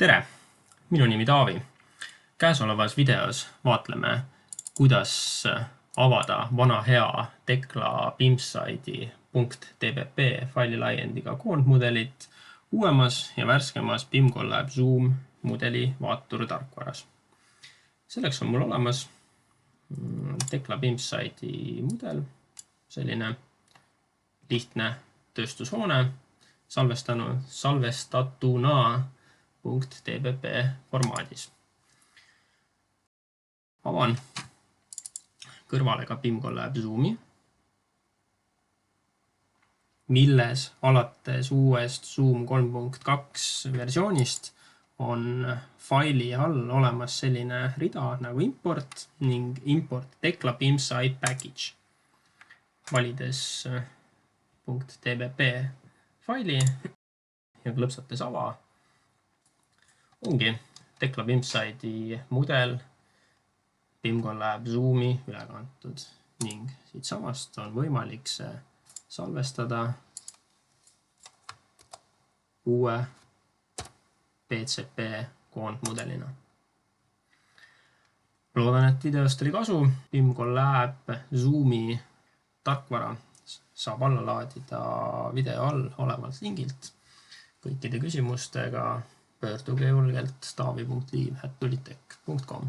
Tere! Minu nimi Taavi. Käesolevas videos vaatleme, kuidas avada vana hea Tekla BIM-Site'i.tpp faililaiendiga koondmudelit uuemas ja värskemas BIM-Collab Zoom mudeli vaaturtarkvaras. Selleks on mul olemas Tekla BIM-Site'i mudel, selline lihtne tööstushoone, salvestatuna .tpp formaadis. Avan kõrvale ka BIM-Collab Zoomi, milles alates uuest Zoom 3.2 versioonist on faili all olemas selline rida nagu import ning import Tekla BIM-Site package. Valides .tpp faili ja klõpsates ava, ongi Tekla BIM-Site'i mudel BIM-Collab Zoomi üle kantud ning siit samast on võimalik see salvestada uue PCP koondmudelina. Loodan, et videost oli kasu. BIM-Collab Zoomi tarkvara saab alla laadida video all olevalt lingilt. Kõikide küsimustega pöörduge julgelt taavi.liiv@tulitech.com.